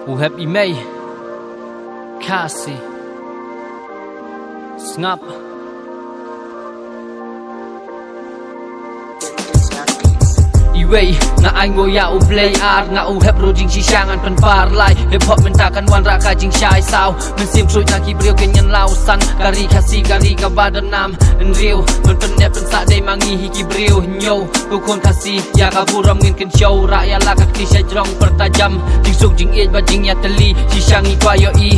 Uheb imei Kasih Sengap Iwei na ai ngồi ya u play art na u hep rojing sisangan pen par lai hip hop mentakan wan ra ka jing shai sao men sim trui na ki breu ke nyan lau san kari khasi kari ka badan nam en riu men pen ne pen sa dei mangi hi ki breu nyo ku kon khasi ya ka buram ngin ken show ra ya la ka ti sai jrong pertajam jing suk jing ej ba jing ya teli sisangi kwa yo i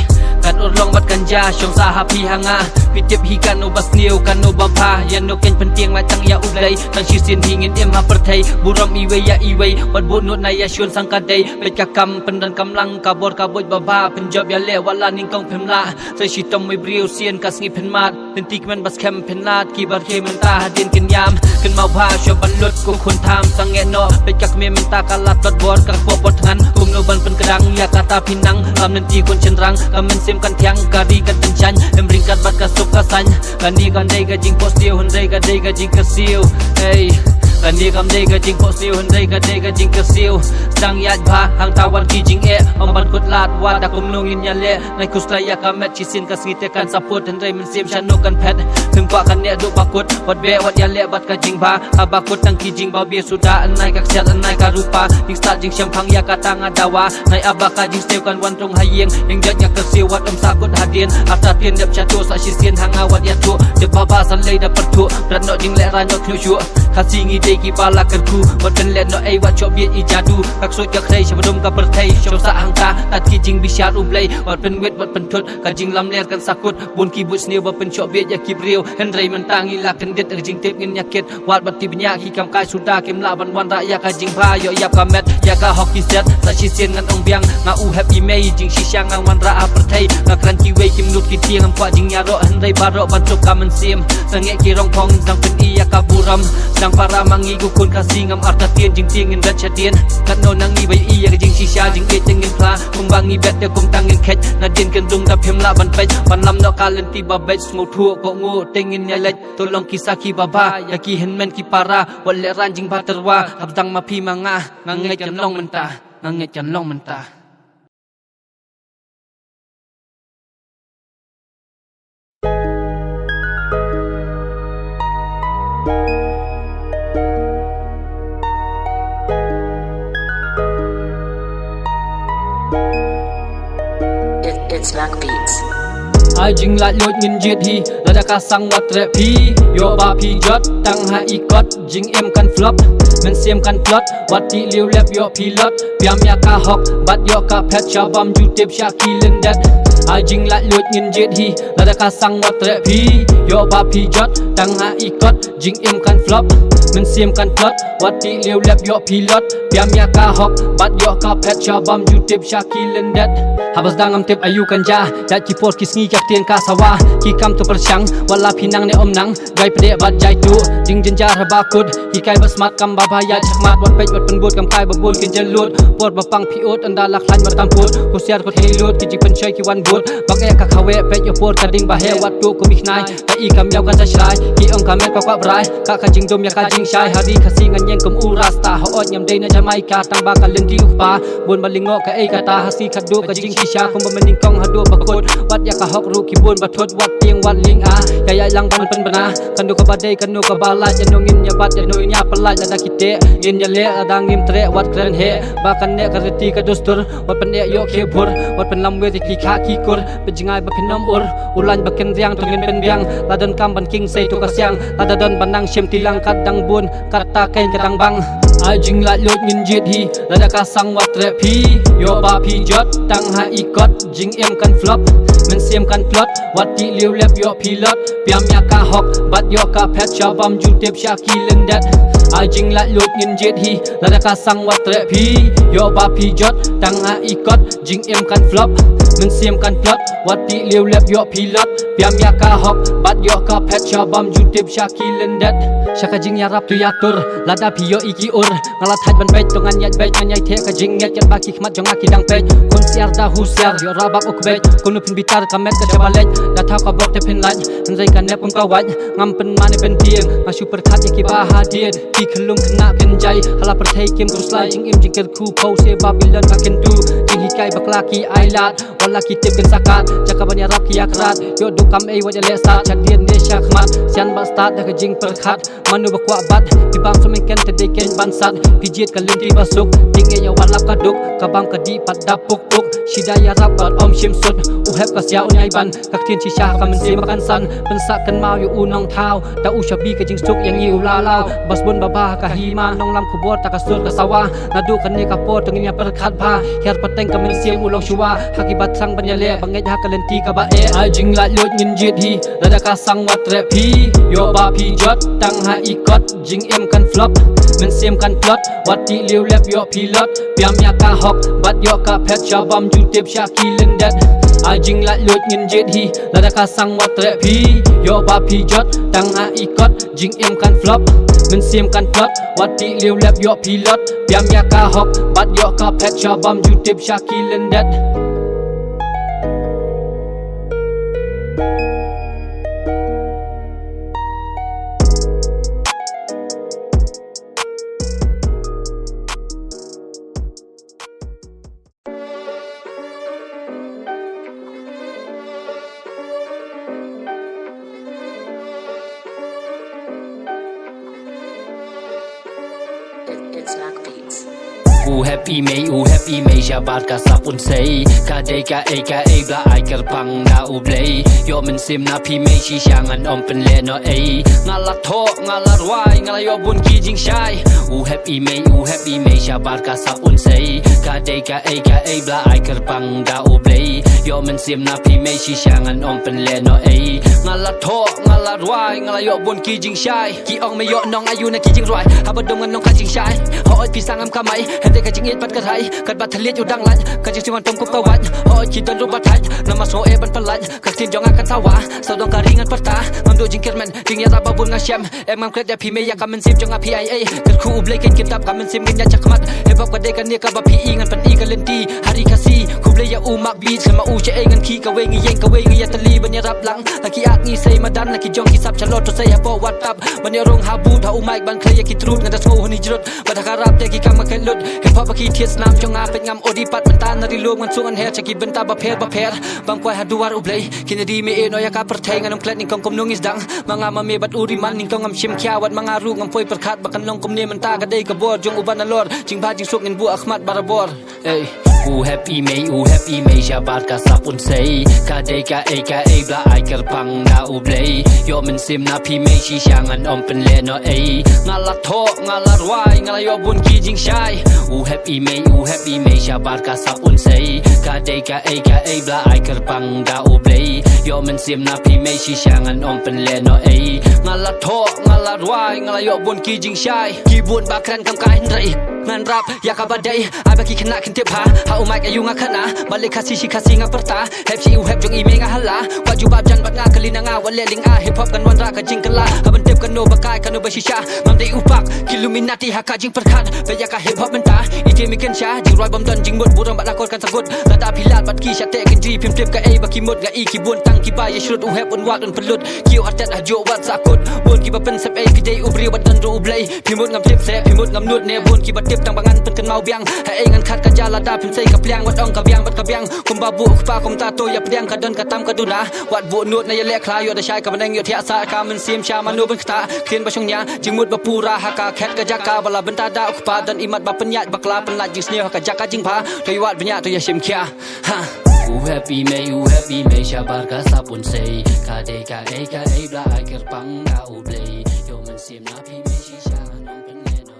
kan urlong bat kanja syong sa happy hanga pitip hi kan no bas niu kan no bampa yan no ken penting ma tang ya u play tang shi sin hingin em ha perthai buram iwei ya iwei wat bun nut na ya shun sang ka dei pet ka kam pen dan kamlang ka bor ka boj baba pen job ya le wala ning kong phem la sai shi tom mai briu sien ka sngi pen mat pen tik men bas kem pen lat ki bar ke men ta hadin ken yam ken mau bha sho ban lut ku khun tham sang nge no pet ka me men ta ka lat tot bor ka po bot ngan kum no ban pen kedang ya kata pinang kam nanti kun cenrang kam men sim kan tiang kari kan tenchan em ringkat bat ka sup ka san kan ni kan dei ka jing postiu hun dei ka jing ka siu hey kan ni kam dei ka jing postiu hun dei ka jing ka siu sang yat bha hang tawan ki jing e om ban kut lat wa da kum nungin ya le nai kustra ya ka met chisin ka ngite kan support hen dei men sim chan no kan pet hung kwa kan ne do bakut wat be wat ya le bat ka jing bha abakut tang ki jing ba bi suda anai ka ksiat anai ka rupa jing start jing syam phang ya ka tang adawa nai abaka jing steu kan wan trong hayeng eng jat ya ka siu wat om sakut hadien after tien dep chato sa shisien hanga wat ya tu de baba san lei da pertu rat no jing le ra no khlu chu khasi ngi dei ki pala kan ku wat ben le no ai wat chop bi i jadu kak soi ka khrei shabdum ka perthai shom sa hang ta tat ki jing bi shat u play wat ben wet wat pen thut ka jing lam ler kan sakut bun ki but sneu ba pen chop bi ya ki breu hen rei man tangi la kan det jing tep ngin yaket wat bat ti bnya ki kam kai suda kem la ban wan ra ya ka jing bha yo yap ka met ya ka hockey set sa shisien ngan ong biang nga u happy mei jing shisang ngang wan ra a perthai nga kran ki wei kim nut ki tiang am kwa jing ya ro hen rei ba ro ban chop ka man sim sange ki rong phong sang pen i ya ka buram sang para mangi ku kun ka singam arta tien jing tiang in dat chadien kan no nang i bai i ya jing shisha jing e tengin pla kum bangi bet te kum tangin khet na din kan dung da phem la ban pech ban lam no kalen ti ba bet smo thu ko ngo tengin ya lech to long ki saki baba ya ki hen men ki para wal le ran jing ba terwa habdang ma phi manga ngai kan long men ta ngai kan long men ta It's Mac Beats. ai jing la lot ngin jet hi la da ka sang wat re phi yo ba phi jot tang ha I kot jing em kan flop men sim kan plot wat ti liu lep yo phi lot piam ya ka hok bat yo ka pet cha bam ju tep sha kilin dat ai jing la lot ngin jet hi la da ka sang wat re phi yo ba phi jot tang ha I kot jing em kan flop men sim kan plot wat ti liu lep yo phi lot piam ya ka hok bat yo ka pet cha bam ju tep sha kilin dat habas dangam tep ayu kan ja dat ki por ki sngi jak tien ka sawa ki kam tu persyang wala pinang ne om nang gai pede bat jai tu jing jenjar ba kud hi kai bas mat kam baba ya chmat wat pej wat pen bot kam kai ba bun kin jen lut por ba pang pi ot anda la khlan matam put ko siar ko thei lut ki jing pen chai ki wan bot bak e ka khawe pej yo por ka ding ba he wat tu ko mi knai ka I kam yaw kan sa shrai ki ong ka met ka kwa brai ka jing dom ya ka jing shai hari khasi ngan yeng kum u rasta ho ot nyam dei na jamai ka tang ba ka len di upa bun balingo ka e ka ta hasi khadu ka jing sha kum ba mening kong hadu ba kut wat ya ka hok ru ki bun ba thot wat tieng wat ling a ya ya lang ban pen bana kan du ka ba dei kan nu ka ba la ya no ngin ya bat ya no nya palai la da kite ngin ya le ada ngim tre wat kren he ba kan ne ka reti ka dustur wat pen yo ke bur wat pen lam we ki kha ki kur pe jingai ba phenom ur ulan ba ken riang to ngin pen biang la dan kam ban king sei to ka siang la da dan banang shem tilang kat dang bun kat ta ken ka dang bang ai jing la lot ngin jet hi la da ka sang wat re phi yo ba phi jot tang ha I kot jing em kan flop men sim kan plot wat ti liu lep yo pilot piam ya ka hok bat yo ka pet cha bam ju tep sha kilin dat ai jing la lot ngin jet hi la da ka sang wat re phi yo ba phi jot tang ha I kot jing em kan flop men sim kan plot wat ti liu lep yo pilot piam ya ka hok bat yo ka pet cha bam ju tep sha kilin dat shaka jing ya rap tu ya tur la da phi yo iki ur ngala thaj ban bet tongan yat bet anyai the ka jing nget jan ba ki khmat jonga ki dang pet kun siar da hu siar yo rabak ok bet kun pin bitar ka met ka jabalet da tha ka bok te pin laj nzai kan ne pum ka waj ngam pen mane pen tieng ma super khat ki ba ha dien ki khlum khna ken jai hala per thai kem kur slai jing im jing ker khu phau se babylon ka ken tu jing hi sky baklaki ailat wala kitip gen sakat jaka banya rap ki akrat yo dukam ei wajah lesat chadien de syakmat sian ba start dah jing perkhat manu bakwa bat tibam semengken tedeken bansat pijit kalinti basuk tingge nya walap kaduk kabam kadi pat dapuk puk shidaya rap bat om shim sud uhep kasya unyai ban kaktien chi syah kamen se makan san pensak kan mau yu unong thau da u shabi ka jing suk yang yu lalau bas bun baba ka hima nong lam kubot ta kasur ka sawa nadu kan ni kapot tengnya perkhat pha her pateng kamen se ulong shua hakibat sang banyale bangai ha kalenti ka ba e ai jing la lot ngin jit hi rada ka sang wat rap hi yo ba pi jot tang ha ikot jing em kan flop men sem kan plot wati liu lep yo pilot piam ya ka hok bat yo ka pet shabam jutip shaki lendat ai jing la lot ngin jit hi rada ka sang wat rap hi yo ba pi jot tang ha ikot jing em kan flop men sem kan plot wati liu lep yo pilot piam ya ka hok bat yo ka pet shabam jutip shaki lendat It's Mac Beats. happy me shabat ka sapun sei ka dei ka ei bla ai ker pang na u blei yo men sim na pi me shi shangan om pen le no ei ngala tho ngala rwai ngala yo bun ki jing shai happy me shabat ka sapun sei ka dei ka ei bla ai ker pang na u blei yo men sim na pi me shi shangan om pen le no ei ngala tho ngala rwai ngala yo bun ki jing shai ki ong me yo nong ayu na ki jing rwai habadong ngan nong ka jing shai ho oi pi sangam ka mai hende ka jing it pat ka thai kat bat thaliet yu dang lan ka jing singon tom kup ka wat ho oi ki don ru bat thai nama so e ban palat ka tin jong akan sawa sau dong ka ringan pata ngam do jing kermen jing ya ba bun nga shem em ngam kret ya pi me ya ka men sim jong a pi ai kat khu blai ken kim tap ka men sim gen ya chakmat he bab ka de ka ne ka ba pi ngan pan i ka lenti hari ka si khu blai ya u mak beat ma u che e ngan ki ka we ngi yeng ka we ngi ya tali ban ya rap lang la ki at ni sei ma dan la ki jong ki sap chalot to sei ha po wat tap ban ya rong ha bu tha u mic ban khle ya ki trut ngan da so honi jrut ba da ka rap de ki kam ma ken lut hip hop ki thies nam jong a pet ngam odi pat ban tan na ri lom ngan chung an her che ki ban ta ba pher bang kwai ha duar u blai kin di me e no ya ka per thai ngan klet ning kong kom nung is dang manga ma me bat uri man ning kong ngam shim khya wat manga ru ngam poi per khat ba kan long kom ne man ta ka dei ka bor jong u ban lor jing ba jing suk ngin bu akhmat barabor ei happy me shabat ka sapun sei ka dei ka ei bla ai ker pang na u blei yo men sim na pi me shi shangan om pen le no ei ngala tho ngala rwai ngala yo bun ki jing shai happy me shabat ka sapun sei ka dei ka ei bla ai ker pang na u blei yo men sim na pi me shi shangan om pen le no ei ngala tho ngala rwai ngala yo bun ki jing shai ki bun ba kran kam kai ndai ngan rap ya ka badai ai ba ki kena kin tip ha u mic ayu nga khana balik kasi shi kasi nga perta hep si u hep jong i me nga hala wa ju bab jan bat nga kalina nga wale ling a hip hop kan wan ra ka jing kala haban tip kan no bakai kan no ba shisha mam dei upak kiluminati ha ka jing perkhat be ya ka hip hop menta ite mi ken sha jing roi bom don jing mut burang bat lakot kan sagut lada pilat bat ki sha te kin ji pim tip ka ei ba ki mut nga i ki bun tang ki ba ya shrut u hep un wat un pelut ki u atat ha jo wat sakut bun ki ba pen sep ei ki dei u bri bat dan ro u blai pimut ngam tip se pimut ngam nut ne bun ki ba tip tang bangan pen kan mau biang ha ei ngan khat ka jala da pim sei ka pliang wat ong ka biang bat ka biang kum ba bu pa kum ta to ya pliang ka don ka tam ka duna wat bu nut na ya le kla yo da shai ka baneng yo thia sa ka men sim sha manu ban khta khin ba shong nya jing mut ba pura ha ka khet ka jaka bala benta da ukpa dan imat ba penyat bakla penlat jing sneo ka jaka jing pha to wat benya to ya shim kya ha happy me shabar ka sapun sei ka dei ka ei bla ai ker pang na u blei yo men sim na pi me shi sha nom pen le no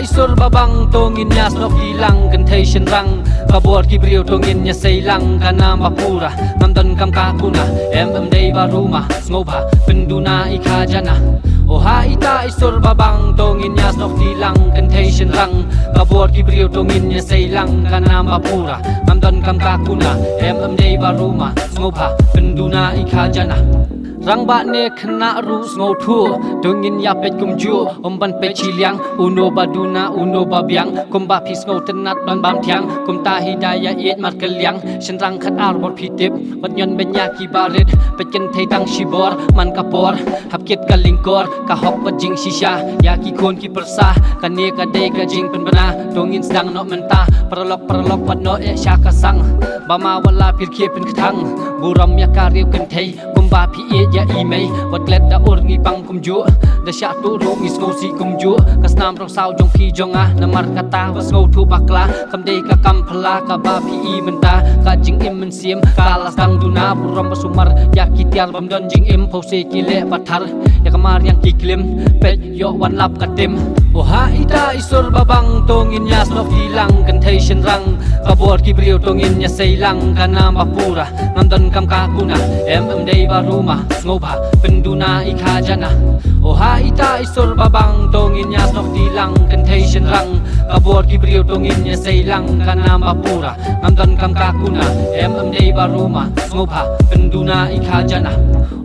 isur babang tongin nyas no hilang contation rang kabor kibriu tongin nya seilang kana mapura namdan kam ka kuna dei baruma ngoba penduna ikajana O haita isur babang tongin yas nok tilang contagion rang kabor ki brio tongin ya seilang kana mapura mamdon kam kakuna day baruma ngopa penduna ikajana rang ba ne khna ru ngo thu tongin ya pet kum ju ban pe chiliang uno baduna uno babiang kum ba phis ngo tenat ban bam thiang kum ta hidaya yet mar kelyang shin rang khat ar bor phitip bat nyon benya ki barit pechen thei tang shibor man kapor hap kit kalingkor ka hok bat jing shisha ya ki kon ki persa ka ne ka dei ka jing pen bana tongin sedang no menta perlok pat no e sha ka sang ba ma wala pir khie pen khang buram ya ka riu kan thei kum ba phi e ya imei wat klet da ur ngi pang kum ju da sha tu ru ngi sko si kum ju kas nam rong sao jong ki jong a namar kata was ngo thu bakla kam dei ka kam phla ka ba phi i menta ka jing im men sim ka la sang duna buram basumar ya ki tiar bam don jing im pho se ki le bathar ya kamar yang ki klim pet yo wan lap ka tim o ha ita isur babang tongin yas nok hilang contagion rang kabor ki brio tongin ya seilang kana mapura ngamdon kam ka kuna day baruma ngoba penduna ikajana o ha ita isur babang tongin yas nok tilang contagion rang kabor ki brio tongin ya seilang kana mapura ngamdon kam ka kuna day baruma ngoba penduna ikajana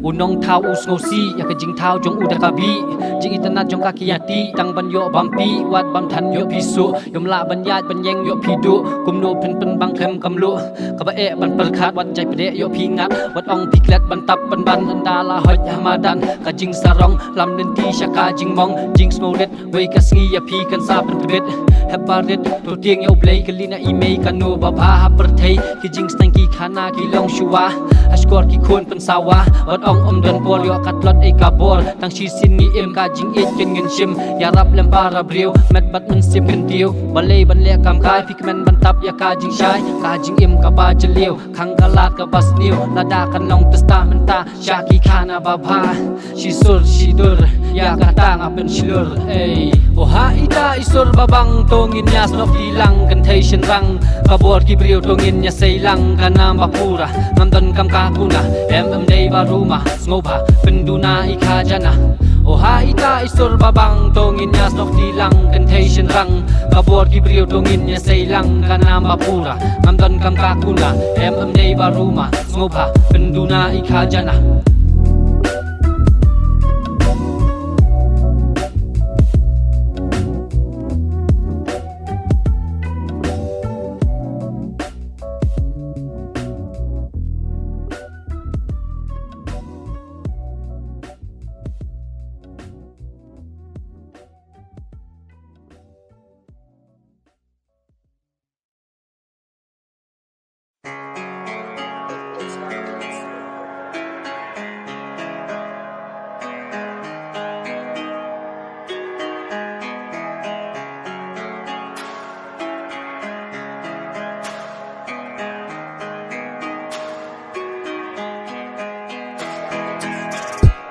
unong thau us ngo si ya ka jing thau jong uda ka bi jing itanat jong ka kiyati tang ban yo bampi wat bam than yo pisu yom la ban yat ban yeng yo pidu kum no pen bang khem kam lu ka ba e ban per khat wat jai pde yo pi ngat wat ong pi klet ban tap ban ban andala hoj hamadan ka jing sarong lam nen ti shaka jing mong jing smolet wei ka sngi ya pi kan sa ban pet habarit to tieng yo play kalina imei kanu ba ba ha per thei ki jing stang ki khana ki long shuwa askor ki khon pen sawa wat om don por yo katlot e kabor tang shi sin ni em ka jing e ken ngin shim ya rap lem para brio met bat men sim kan tiu balei ban le kam kai fikmen ban tap ya ka jing shai ka jing em ka ba jeliu khang kalat ka bas niu nada kan long testa menta shaki khana ba bha shi sur shi dur ya ka tang apen shilur ei o ha ita isur babang tongin yas nok hilang contagion rang kabor ki brio tongin ya seilang kana mapura ngamdon kam ka kuna day baruma ngoba penduna ikajana o ha ita isur babang tongin yas nok tilang contagion rang kabor ki brio tongin ya seilang kana mapura ngamdon kam ka kuna day baruma ngoba penduna ikajana It's Mark Beats.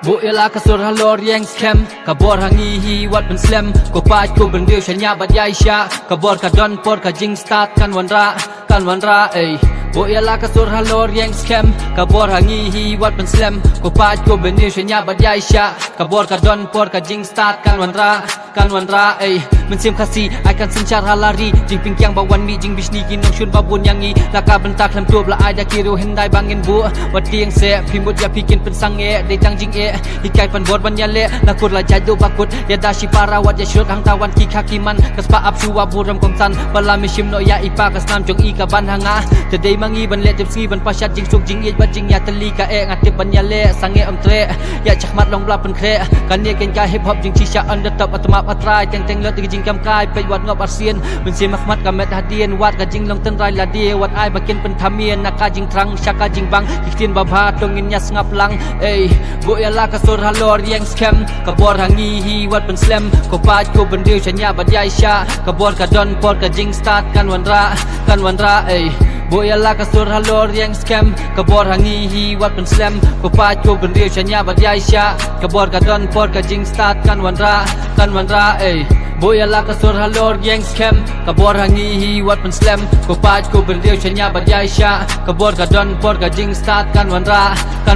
Bu ela kasur halor yang scam kabor hangi hi wat ben slam ko pat ko ben dio shanya bat yaisha kabor ka don por ka jing start kan wanra ei bu ela kasur halor yang scam kabor hangi hi wat ben slam ko pat ko ben dio shanya bat yaisha kabor ka don por ka jing start kan wanra ei men sim khasi akan sencar halari jing pingkyang bawan mi jing bisni kinong shun babun yangi laka bentak lem tu bla ai da kiru hendai bangin bu wat tieng se phimut ya pikin pen sange de tang jing e ikai pan bor ban yale lakur la jadu bakut ya dashi para wat ya syurut hang tawan ki khaki man kaspa ap shuwa buram kong san bala mishim no ya ipa kas nam jong i ka ban hanga tedei mangi ban le tip sngi ban pashat jing suk jing e bat jing ya tali ka e ngatip ban yale sange tre ya chakmat long bla pen kre kan ne ken ka hip hop jing chisha under top atma patrai teng teng lot jing kam kai pe wat ngop arsian ben sim ahmad ka met hadien wat ka jing long ten rai la die wat ai bakin pen thamien naka jing trang shaka jing bang kitin babha tongin nya ngap lang ei bo ya la kasur halor yang scam kabor hangi hi wat ben slam ko pat ko ben dio chanya bat yaisha kabor ka don por ka jing start kan wanra ei bo ya la kasur halor yang scam kabor hangi hi wat ben slam ko pat ko ben dio chanya bat yaisha kabor ka don por ka jing start kan wanra ei bo ya la kasur halor yang scam kabor hangi hi wat ben slam ko pat ko ben dio chanya bat yaisha kabor ka don por ka jing start kan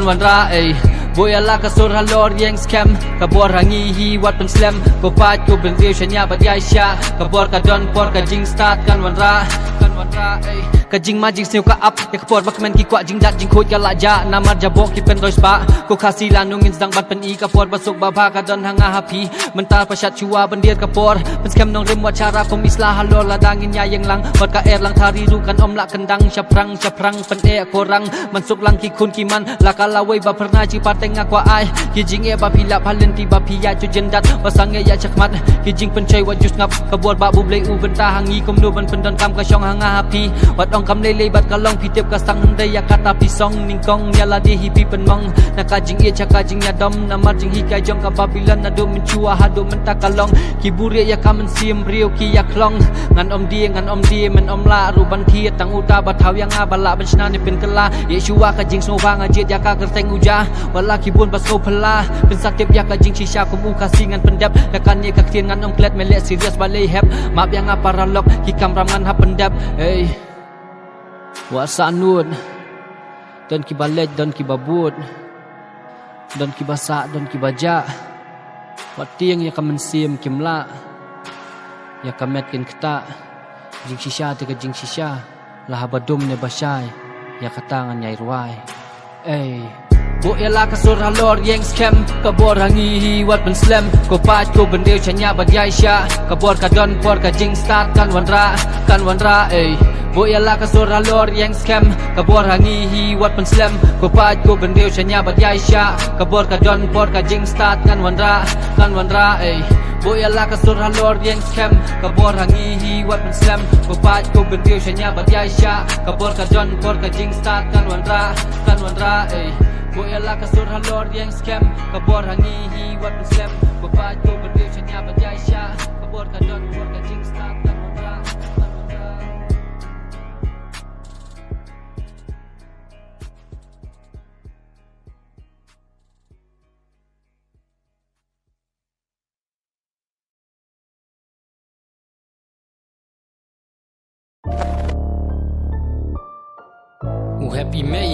wanra ei Boyala ka sur halor yang scam Kabor hangi hi wat pen slam Ko pat ko ben real shanya bat yai sha Kabor ka don por ka jing start kan wan ra Ka jing ma jing snew ka up Ya kapor bak men ki kwa jing dat jing khot ka la ja Namar jabok ki pen roi spa Ko kasi lanungin sedang bat pen i kapor basuk baba ka don hanga happy Mentar pasyat chua bandir kapor Pen scam nong rim wat cara kom islah halor ladangin ya yang lang Wat ka air lang tari rukan om la kendang Syaprang pen e korang Mansuk lang ki kun ki man La kalawai ba pernah ci pateng akwa ai Ki jing e ba pilap halen ti ba piya cu jendat Wasang e ya cakmat Ki jing pencai wat jus ngap Kabor ba bu blei u bentah hangi kom nu ban pendon kam ka syong hanga happy Wat ong kam lele bat kalong pitip ka sang hendai ya kata pisong ningkong nyala di hipi penmong Naka jing e caka jing ya dom Namar jing hikai jong ka Babylon Adu mencua hadu mentah kalong Ki buria ya kamen sim riu ki ya klong Ngan om dia men om la Ruban thiet tang uta ba thau yang abala benchna ni pen kala Ye shua ka jing snova ngajit ya ka kerteng uja Wala ki bun pas kau pela Pen sakip ya ka jing shisha kum u kasi ngan pendap Ya kan ye ka ktin ngan om klet melek serius balai hep Map yang apa ralok ki kamram ngan ha pendap Hey Wasa anud Don ki balet don ki babut Don ki basak don ki baja Wat tiang ya ka mensim kimla Ya ka met kin keta Jing shisha te ka jing shisha Lah badum ne basyai Ya ka tangan nyai ruai Hey Boyala ka sur halor yang scam Kabor hangi hi wat pen slam Ko pat ko bendil chanya bat yai sha Kabor ka don por ka jing start kan wan ra ey Boyala ka sur halor yang scam Kabor hangi hi wat pen slam Ko pat ko bendil chanya bat yai sha Kabor ka don por ka jing start kan wan ra ey Boyala ka sur halor yang scam Kabor hangi hi wat pen slam Ko pat ko bendil chanya bat yai sha Kabor ka don por ka jing start kan wan ra ey Boyala ka sur halor yang scam Kabor hangi hi wat pen slam Ko pat ko bendil chanya bat yai sha Kabor ka don por ka jing start kan wan ra Happy May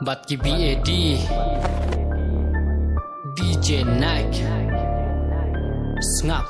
Bat ki BAD DJ Nike Snap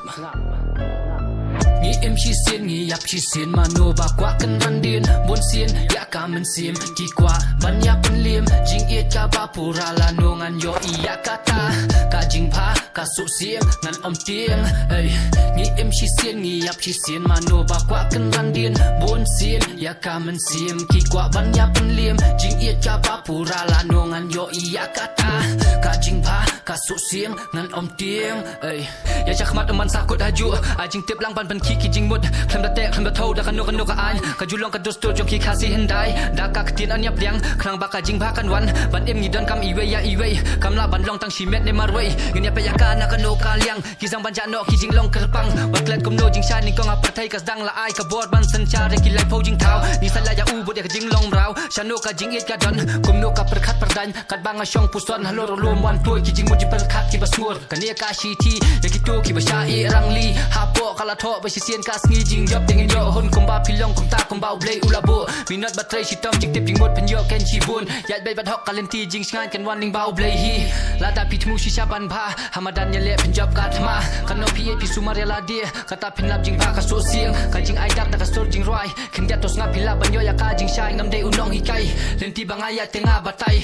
Ngi em chi xiên ngi yap chi xiên mà nô ba quá cân răn điên Bốn xiên ya ka men xiêm Ki qua ban ya pen liêm Jing iet ka ba pura la no ngan yo i ya kata Ka jing pa ka su xiêm ngan om tieng Hey Ngi em chi xiên ngi yap chi xiên mà nô ba quá cân răn điên Bốn xiên ya ka men xiêm Ki qua ban ya pen liêm Jing iet ka ba pura la no ngan yo i ya kata Ka jing pa ka su xiêm ngan om tieng Hey Ya chakmat man sakut haju Ajing tip lang ban ki ki jing mut Klem da tek klem da thau da kan no ka an Ka julong ka dos to jong ki khasi hendai Da ka ktin an yap liang Krang ba ka jing ba kan wan Ban em ni don kam iwe ya iwe Kam la ban long tang shi met ne marwei Ngin ya pa ya ka na ka no ka liang Ki sang ban ja no ki jing long kerpang Wat klet kom no jing sha ni kong a patai kas dang la ai ka bor ban san cha re ki lai phau jing thau Ni sala ya u bot ya jing long rau Sha no ka jing et ka don Kom no ka perkhat perdan kat bang a shong puson halor lom wan toy ki jing mo ji perkhat ki basngur Ka ne ka shi ti ya ki to ki ba sha e rang li ha po kala tho ba shi sien ka sngi jing job ding yo hon kum ba pilong kum ta kum ba blei ulabo mi not ba trai shi tom jing tip jing mot pen yo ken chi bun ya bai bat hok kalenti jing sngan ken wan ning ba blei hi la da pit mu shi sha ban ba hamadan ya le pen job ka thma kan no pi pi sumar ya la dia kata pin lap jing ba ka so sieng ka jing ai dak da ka stor jing roi ken ya tos nga pila ban yo ya ka jing shai ngam de unong hi kai lenti banga ya tenga batai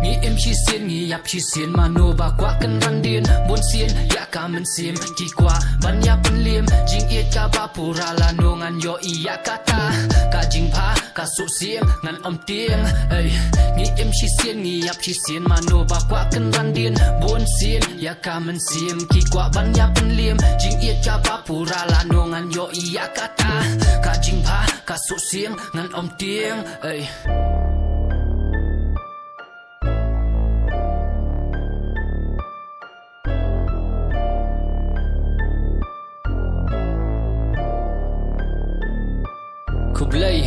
Ngi em chi xiên ngi yap chi xiên mà nô ba quá cân răn điên Bốn xiên ya ka men xiêm Ki qua ban ya pen liêm Jing iet ka ba pura la no ngan yo i ya kata Ka jing pa ka su xiêm ngan om tieng Hey Ngi em chi xiên ngi yap chi xiên mà nô ba quá cân răn điên Bốn xiên ya ka men xiêm Ki qua ban ya pen liêm Jing iet ka ba pura la no ngan yo i ya kata Ka jing pa ka su xiêm ngan om tieng Hey Kublai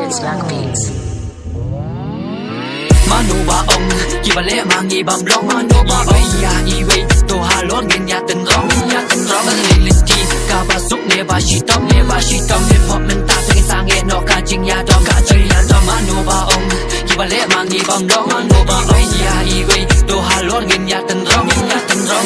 It's Black Beats. manu ba ong ki ba le mangi bam long manu ba ong ya i wei to ha lor ngin ya ten rong le le ti ka ba suk ne ba shi tom le pop men ta te sang e no ka jing ya dom manu ba ong ki ba le mangi bam long manu ba ong ya i wei to ha lor ngin ya ten rong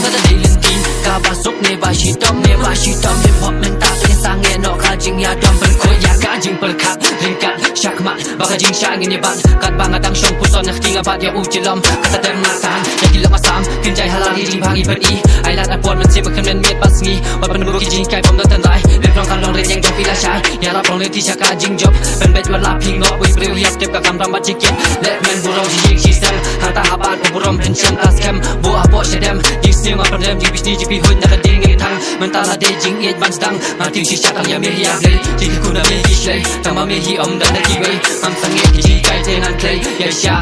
le le ti ka ba suk ne ba shi tom le pop men ta te sang e no ka jing ya dom ber ko ya ka jing per khat ringkat syakma baka jing sya ngin ban kat bangat ang syong puson nak tinga bat ya ujilam kata dem nasan ya kilam asam kinjai halali jing bagi beri ai lat apon men se bekem men miet basngi wat pen bu ki jing kai pom dan rai le prong kan long ren yang jong pila syai ya la prong le ti syaka jing job pen bet wat la ping no bui breu ya step ka kam ram bat chicken let men burong jing system hata haban burom pen syam tas kem bu apo syadem jing sim apa dem jing bisni jipi hun nak ding thang mentala de jing et ban stang ting si syaka ya me ya le jing ku na me ki shlei tama me hi om dan ki wei am sange ki ji kai te nan klei ya sha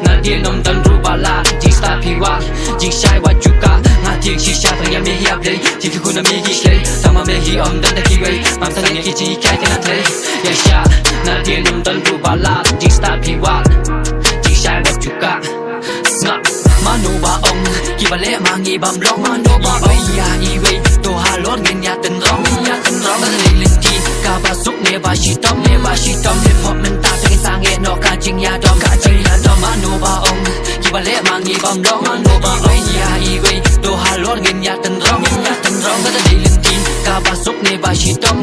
na dia nom dan ru bala jing sta pi wa jing shai wa juka na ting si syaka ya me ya le jing ku na me ki shlei tama me hi om dan ki wei am sange ki ji kai te nan klei ya sha na dia nom dan ru bala jing sta pi wa jing shai wa juka snap manu ba ong ki ba le mangi bam long manu ba ong ya i wei to ha lor ngin ya ten rong le le ti ka ba suk ne ba shi tom le pop men ta te sang e no ka jing ya dom manu ba ong ki ba le mangi bam long manu ba ong ya i wei to ha lor ngin ya ten rong le le ti ka ba suk ne ba shi tom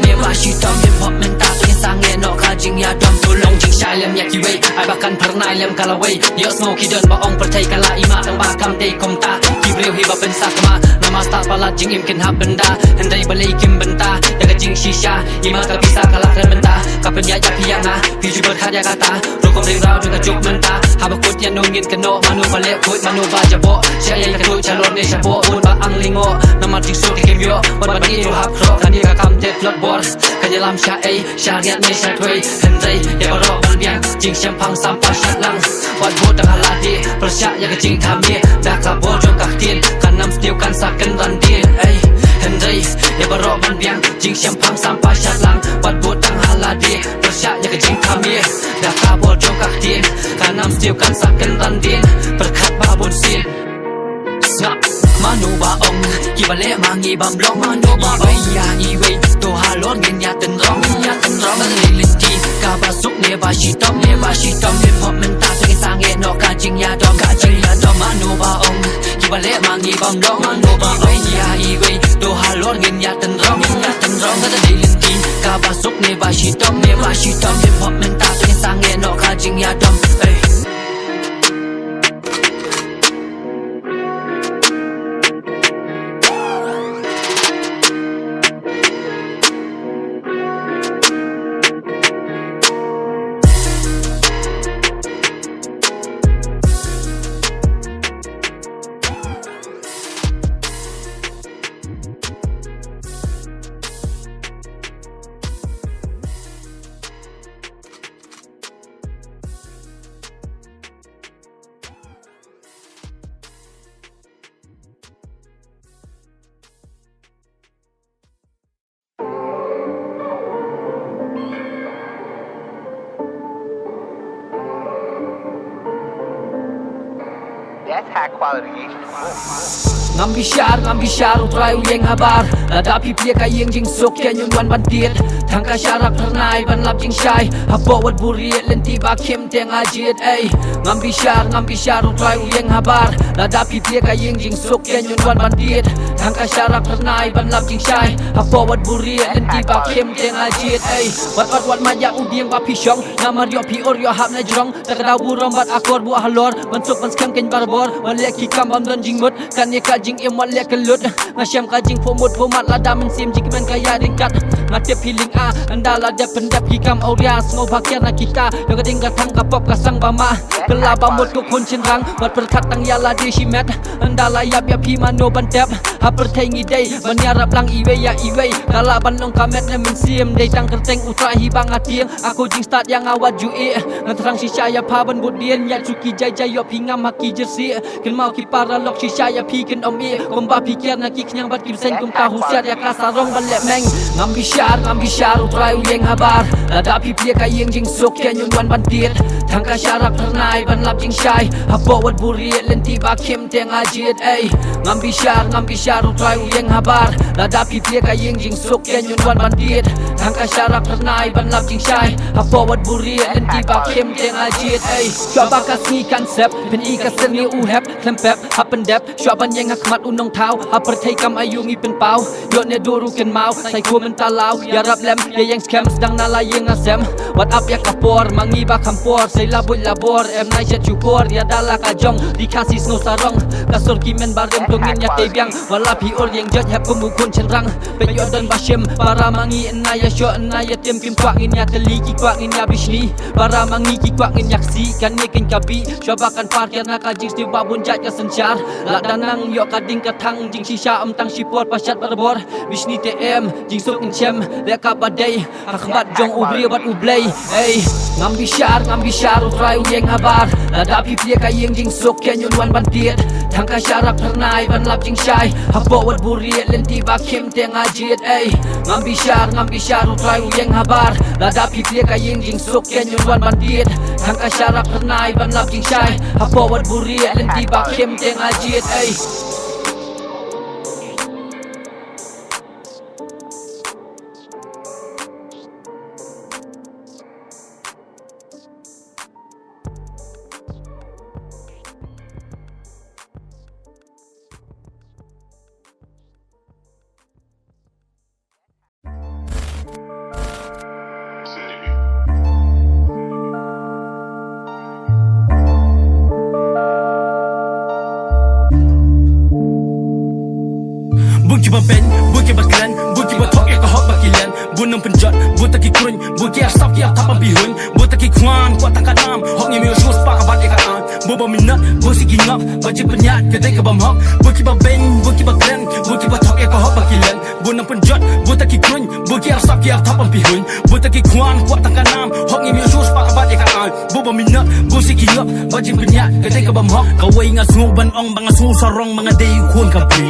le pop men ta te sang e no ka jing ya dom to long jing shai lem ya ki wei ai ba kan pernai lem kala wei yo smoke ki don ba ong pertai kala ima tang ba kam dei kom ta ki breu hi ba pen sa kama nama sta palat jing im kin hab benda hendai balai kim benta ya jing shisha ima ka bisa kala kren benta ka pen ya ja pi ya na pi ju ber khat ya kata ro kom dei rao ju ka juk benta ha ba kut ya no ngin ka no manu ba le kut manu ba ja bo sha ya ka tu cha lor ne sha bo un ba ang lingo nama ting so ti kim yo ba ni ru hab kro kan ya ka kam det lot bor kan ya lam sha ai sha ya ne sha twei hendai ya ba ro ban biang jing sham phang sam pa shat lang wat bo ta hala di per sha ya ka jing tham ye da ka bo jong ka tin kan nam stiu kan sa kan ran din ai hendai ya ba ro ban biang jing sham phang sam pa shat lang wat bo tang hala di per sha ya ka jing tham ye da ka bo jong ka tin kan nam stiu kan sa kan ran din per khat ba bon sin snap manu ba ong ki ba le mangi bam long manu ba ong ya i wei to ha lor ngin ya ten rong le le ti ka ba suk ne ba shi tom le pop men ta te sang e no ka jing ya dom manu ba ong ki ba le mangi bam long manu ba ong ya i wei to ha lor ngin ya ten rong le le ti ka ba suk ne ba shi tom pop men ta te sang e no ka jing ya dom That's high quality. Ngambi syar utrai uyeng habar Ladapi pia kayeng jing sok ya nyun wan bandit Tangka syarak ternai ban lap jing syai Habo wat buriet lenti bakim teng ajit ay Ngambi syar utrai uyeng habar Ladapi pia kayeng jing sok ya nyun wan bandit Tangka syarak ternai ban lap jing syai Habo wat buriet lenti bakim teng ajit ay Wat maya udieng bapi syong Namar yo pi or yo hap na jrong Takadaw burom bat akor buah halor Mansuk manskem ken barbor Walek kikam bam dan jing mut Kan ye kajing im walek kelut Ngasyam kajing pomut pomat lada mensim jik men kaya ringkat Ngatip healing a Andala dep pendep kikam auria Sngo bakian na kita Yo kading katang kapop kasang bama Kelaba mut ko kun rang Wat perkat tang yala di shimet Andala yap hi mano bantep Haper tengi day Menyarap lang iwe ya iwe Kala banlong kamet na mensim Day tang kerteng utra hibang atieng Aku jing start yang awat jui Ngantrang shisha ya paban budien Ya cuki jai jai yo pingam haki jersi Ken mau ki paralok shisha ya pi ken om i Komba pikir na ki kenyang bat kim sen kum tahu siat ya kasarong balek meng Ngambi ngambi syar utrai uyeng habar Ladapi plia kayeng jing sok kenyun wan bandiet Tangka syarak ternai ban lap jing syai Habo wat buriet lenti bakim teng ajiet Ngambi syar utrai uyeng habar Ladapi plia kayeng jing sok kenyun wan bandiet Tangka syarak ternai ban lap jing syai Habo wat buriet lenti bakim teng ajiet Syaba kasih konsep pen i kaseni uhep klempep hapen dep Syaban yang hakmat unong tau Apertai kam ayungi pen pau Yot ne duru ken mau Sai ku mentalau Ya rap lem Ya yang scam sedang nala yang asem What up ya kapor Mangiba kampor Sai labut labor Em nai jet cukor Ya dala kajong Dikasih snow sarong Kasur kimen barem Tungin ya tebiang Walapi ol yang jat Hep pemukun cenrang Penyot dan basyem Para mangi enaya syok enaya tim kim kwak in ya teliki kwak in ya bishli Para mangi ki kwak in yaksi Kan nikin kabi Syabakan parkir nak kajing Stiu babun jat ka sencar Lak danang yok kading katang Jing shisha tang shipor pasyat berbor Bishni TM Jing sok incem Leka badai Akhbat jong ubri bat ublay Ngambi syar utrai uyeng habar Ladapi plia kayeng jing sok kenyun wan bandiet Tangka syarak ternai ban lap jing syai Habo wat buriet lenti bakim teng ajiet Ngambi syar utrai uyeng habar Ladapi plia kayeng jing sok kenyun wan bandiet Tangka syarak ternai ban lap jing syai Habo wat buriet lenti bakim teng ajiet Buki ba ben, buki ba klan, buki ba tok eka hok ba kilan Bunang penjat, buta ki kurun, buki asap ki atap bihun Buta ki kwan, kuat tangkat nam, hok ni meo shus pa kabat eka an Boba minat, busi ki ngap, baji penyat, kedai ke bam hok Buki ba ben, buki ba klan, buki ba tok eka hok ba kilan Bunang penjat, buta ki kurun, buki asap ki atap bihun Buta ki kwan, kuat tangkat nam, hok ni meo shus pa kabat eka an Boba minat, busi ki ngap, baji penyat, kedai ke bam hok Kawai nga sungu ban ong, banga sungu sarong, mga day kun kapi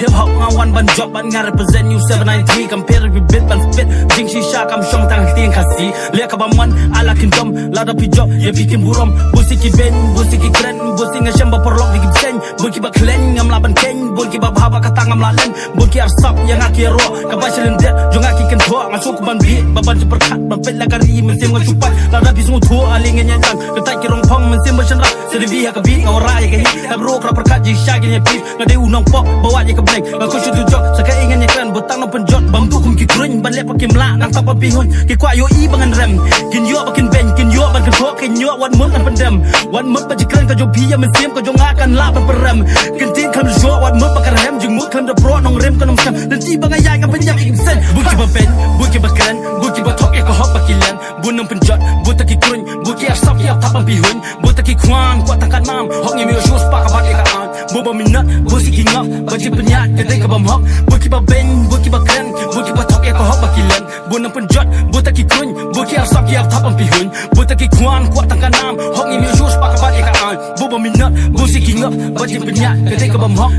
Hip hop nga one ban job ban nga represent you 793 compare with bit ban spit jing shisha kam shong tang ting kasi leka ba man ala kindom lada pi job ya bikin burom busi ki ben busi ki kren busi nga shamba porlok di gibsen buki ba klen ngam laban ken buki ba bahaba kata ngam lalen buki arsap yang akiro ka ba silindet jong aki ken tho nga suk ban bi ba ban perkat ban pet la kari mesim nga chupat lada bi sungu tho aling nya tan ka ki rong phong mesim ba shenra servi ha ka bi ora ya ka hi ka bro kra perkat ji sha ge nya bi nga de unong pop bawa ya ka blek nga ko shu jok saka ingan nya kan butang no penjot bambu kum ki krun ban lep pakim la nang tapa bihun ki kwa yo i bangan rem kin yo bakin ben kin yo ban ko kin yo wan mun an pendem wan mun ba jikran ka jo pi ya mesim ko jo ngakan la ba perem kin tin kan jo wan mun ba ka rem jing mut kan da pro nong rem kan sam dan ti bangai ya ngam penyam ik sen buki ba ben buki ba kan buki ba tok e ko hok ba kilan bunang penjot buta ki krun buki asap ya tapa bihun buta ki kwan kwa tangkan nam hok ni me shus pa ka ba ka an boba minat busi ki ngap ba ji penyat kedai ka bam hok buki ba ben buki ba kren buki ba tok e ko hok ba kilan bunang penjot buta ki krun buki asap ya tapa bihun buta ki kwan kwa tangkan nam hok ni me shus pa ka ba ka an boba minat busi ki ngap ba ji penyat kedai ka bam hok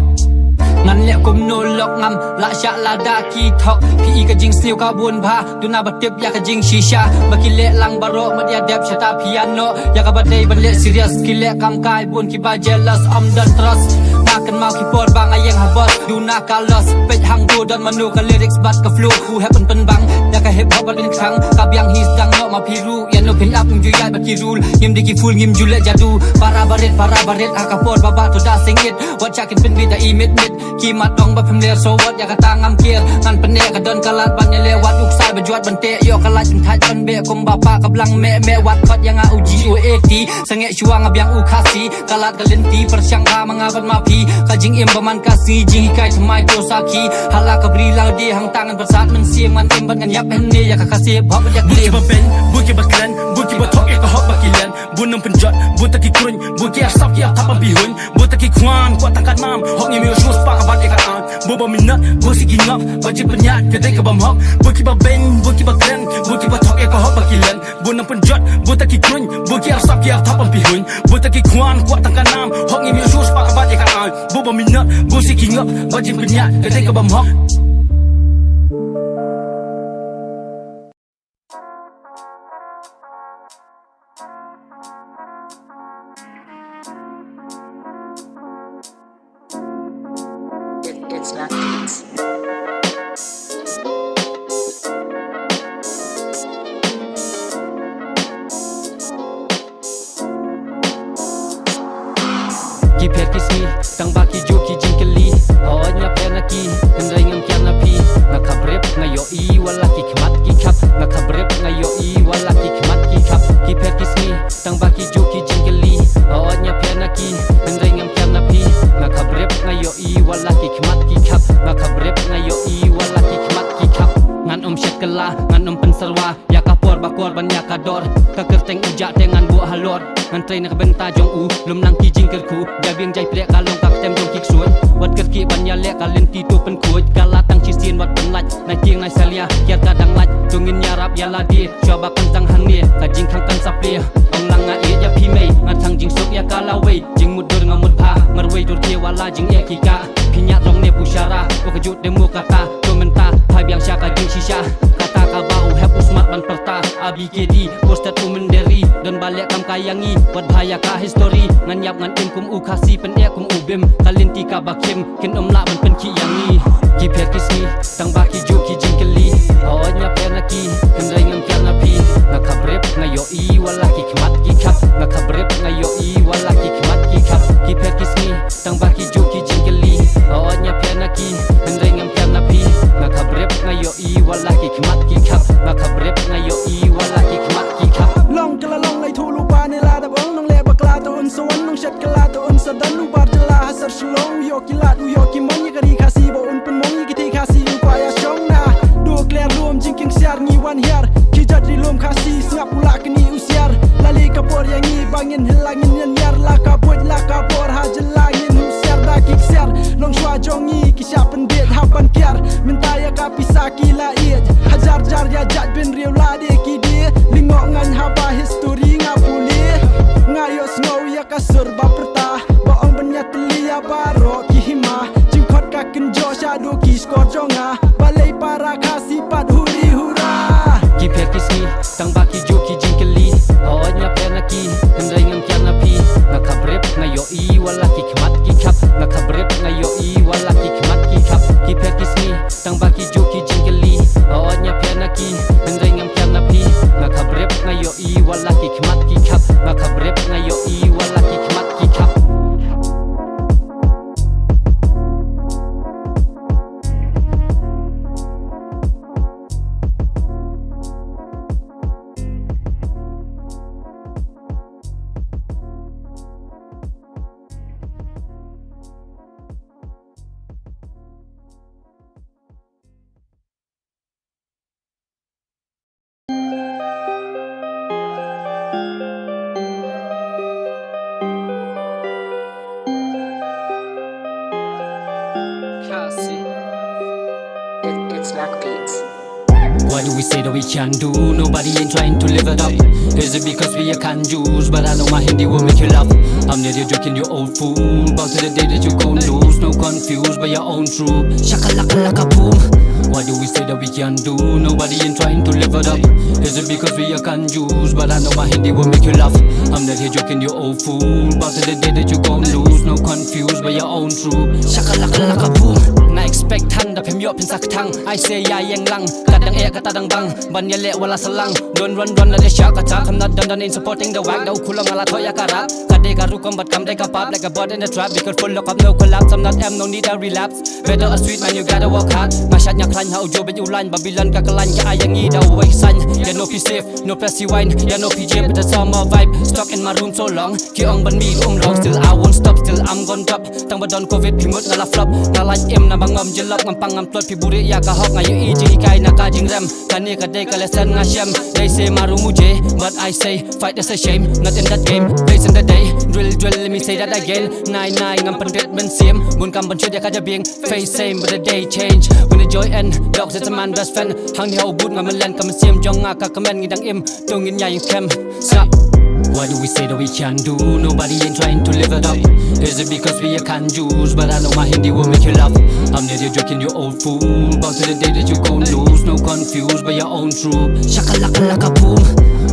Ngan lek kum no lok ngam la syak la da ki thok pi ka jing siu ka bun pha tu na batip ya ka jing shisha baki lek lang baro mat ya dep chata piano ya ka badai ban lek serious ki lek kam kai bun ki ba jealous am dan trust makan mau ki por bang ayeng habos du na ka lost pet hang du dan manu ka lyrics bat ka flow who happen pen bang ya ka hip hop ban khang ka byang his dang no ma piru ya no pin up ju ya baki rule ngim diki full ngim jule jadu para baret aka por baba to da sing it what chakin pin with the imit mit kimat dong ba pemler so what ya kata ngam kir ngan pene ka don kalat ban ya lewat uksai berjuat bente yo kalat jing thaj ban be kum bapa ka blang me wat kot yang uji uat sange chuang abyang ukasi kalat galenti persyang ka mga ban mapi kajing im baman kasi jing kai thmai to saki hala ka bri lang di hang tangan bersat men siang man im ban kan yap henne ya ka kasi bop ya buki ba ben buki ba klan buki ba tok e ka hok ba kilan bunang penjot buta ki krun buki asap ki atap bihun buta ki kwan kwa tangkat nam hok ni me shus pa bat eka an boba minat busi ki ngap baji penyat kedai ke bam hok buki ba ben buki ba kren buki ba tok eka hok ba kilan bunang penjot buta ki krun buki asap ki atap bihun buta ki kwan kwa tangkan nam hok ni me shus pa bat eka an boba minat busi ki ngap baji penyat kedai ke bam hok It's Mac Beats. Ki pher kismi tang ba ki jo ki jinkeli ho nya pher na ki ndai ngam kya na phi na khabrep na yo I wala ki khmat ki khap na khabrep na yo I wala ki khmat ki khap ki pher kismi tang ba ki jo ki jinkeli ho nya pher na ki ndai ngam kya na phi na khabrep na yo I wala ki khmat ki khap na khabrep na yo I wala ki khmat ki khap ngan shet kala ngan pensarwa ya kapor bakor ban ya kador ka kerteng ujak dengan bu halor ngan train nak benta jong u lum nang ki jing kerku ja bieng jai plek kalong kak tem jong kik suot wat kerki ban ya lek kalen ti tu pen kuot kala tang chi sien wat pen lach na tieng nai salia kiat kadang lach tungin nyarap ya ladi coba kentang hang ka jing khang kan saplia ong lang nga e ya pi mei ngat thang jing sok ya kala wei jing mudur ngamut pha marwei dur ke wala jing e ki ka pinya rong ne pushara o kajut demo kata to menta phai biang sha ka jing shisha kata ka bau heb usmat ban perta abkd poster tu menderi dan balik kam kayangi buat bahaya ka history ngan yap ngan im kum u khasi pen e kum ubim kalinti ka bakim kin la ban pen ki yangi ki pher kismi tang ba ki jo ki jinkeli ho nya pher na ki ndai ngam kya na phi na khabrep na yo I wala ki khmat ki khap na khabrep na yo I wala ki khmat ki khap ki pher kismi tang ba ki jo ki jinkeli ho nya pher na ki ndai ngam kya na phi na khabrep na yo I wala ki khmat ki khap na khabrep na yo I wala ki khmat ki khap long kala long lai thulu pa ne la da bong nong le bakla to un sawan nong shat kala to un sadan nu bar jala hasar shlong yo ki la du yo ki mon ye gari khasi bo un pen mong ye ki te khasi u pa ya shong na do clear lom jing king siar ni wan hier ki jadri lom khasi ngap ula kini usiar lali kapor yang ni bangin hilangin yan yar la kapot la kapor ha jelangin usiar da ki siar long shwa jongi ki shapen bet hapan kiar minta ya ka pisaki la iet hajar jar ya jat ben riu la de ki de lingok ngan haba history ngapuli ngayo snow ya kasur ba perta baong banyat liya baro ki hima jingkot ka kenjo shadu ki skor jonga balai para kasi pad huri hura ki pher kismi tang ba ki jo ki jinkeli ho nya pher na ki ndai ngam kya na phi na khabrep na yo I wala ki khmat ki khap na khabrep na yo I wala ki khmat ki khap ki pher kismi tang ba ki jo ki jinkeli ho nya pher na ki ndai ngam kya na phi na khabrep na yo I wala ki khmat ki khap na khabrep na yo I wala ki khmat ki khap It's Mac Beats. Why do we say that we can do? Nobody ain't trying to live it up. Is it because we are Kanjus? But I know my Hindi will make you laugh. I'm near you joking, you old fool. Bound to the day that you gon' lose. No confused by your own truth. Shakalaka laka boom. Why do we say that we can do? Nobody ain't trying to live it up. Is it because we are Kanjus? But I know my Hindi will make you laugh. I'm not here joking, you old fool. Bound to the day that you gon' lose. No confused by your own truth. Shakalaka laka boom. Na expect hand up him yo pin sak thang. I say ya yang lang. Kadang kata dang bang. Ban ya le wala salang. Run la de shark attack. I'm not done in supporting the whack. Daw kulang ala toya karat. Kade ka rukom but come like a pop like a bird in the trap. Because full lock up no collapse. I'm not no need a relapse. Better a sweet man you gotta work hard. Masyad nya klan ha ujo bet ulan. Babylon kakalan ka ayang ida way san. Ya no pi safe, no pressy wine. Ya no PJ but the summer vibe. Stuck in my room so long. Kiong ban mi long. Still I won't stop. Still I'm gon' drop. Tang badon covid pimut ngala flop. Ngalan im na bangom jelap ngampang ngamplot pi buri ya ka hok ngayo I jing ikai na ka jing rem. Kani ka day ka lesson nga shem. They say maru muje, but I say fight is a shame. Not in that game, place in the day. Drill, let me say that again. 9-9 ngam pandret ben sim. Bun kam ban chud ya ka ja bieng. Face same but the day change. When the joy end, dogs it's a man best friend. Hang ni ho bud ngam len kam sim jong nga ka kamen ngidang im. Tungin ya yung kem. Snap. Why do we say that we can do? Nobody ain't trying to live it up. Is it because we are Kanjus? But I know my Hindi will make you laugh. I'm near you joking, you old fool. Bound to the day that you gon' lose. No confused by your own troop. Shakalaka laka boom.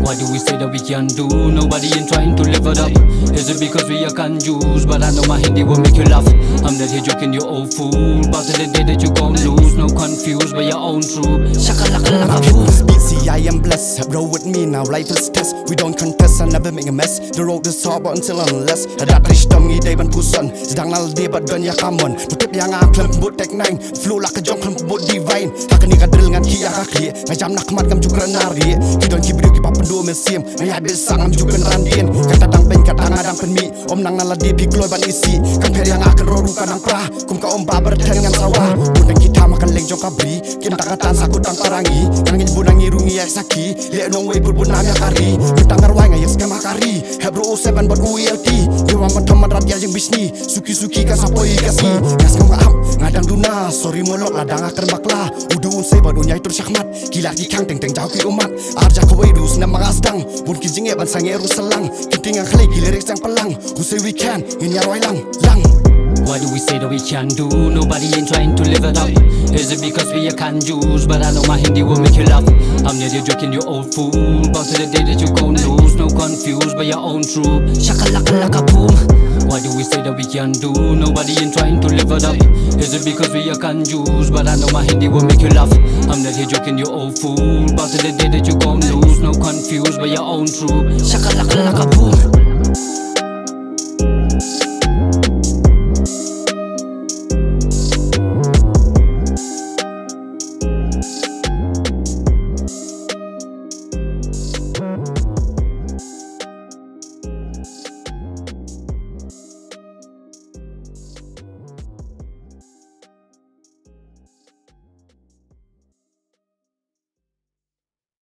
Why do we say that we can do? Nobody ain't trying to live it up. Is it because we are Kanjus? But I know my Hindi will make you laugh. I'm not here joking, you old fool. Bound to the day that you gon' lose. No confused by your own troop. Shakalaka laka boom. See, I am blessed. Roll with me now, life is test. We don't contest, I never make a mess. The road is hard, but until unless that rich dumb me day ban puson. Sedang nal day but don ya common. Tutip yang aklam pembut tek 9. Flow like a jong klam pembut divine. Hakani ka drill ngan kia ka kli. Ngajam nak mat kam juga nari. Kidon kibrio ki papendu mesim. Ngaya besang am juga randien. Kata dang pen kata ngadang pen mi. Om nang nala dia pikloy ban isi. Kamper yang akan roru kanang pra. Kum ka om babar dengan sawah. Bundang kita makan leng jong kabri. Kim tak katan sakut tang parangi. Yang bunang irungi ya saki. Lihat nong way berbunam ya kari. Kita ngarwai ngaya skema kari. Hebro 07 buat ULT. Iwan teman rakyat yang bisni. Suki-suki kan sapoi kasih. Gas kau ngam ngadang duna. Sorry molok ladang akan bakla. Udah unsai badunya itu syakmat. Gila kikang teng jauh ki umat. Arja kau wedus nama ngasdang. Bun kijinge ban sange ruselang. Kitingang klay gilerik sang pelang. Usai weekend ini arwai lang. Why do we say that we can do? Nobody ain't trying to live it up. Is it because we are Kanjus? But I know my Hindi will make you laugh. I'm near you joking, you old fool. Bound to the day that you gon' lose. No confused by your own troop. Shakalaka laka boom. Why do we say that we can do? Nobody ain't trying to live it up. Is it because we are Kanjus? But I know my Hindi will make you laugh. I'm not here joking, you old fool. Bound to the day that you gon' lose. No confused by your own troop. Shakalaka laka boom.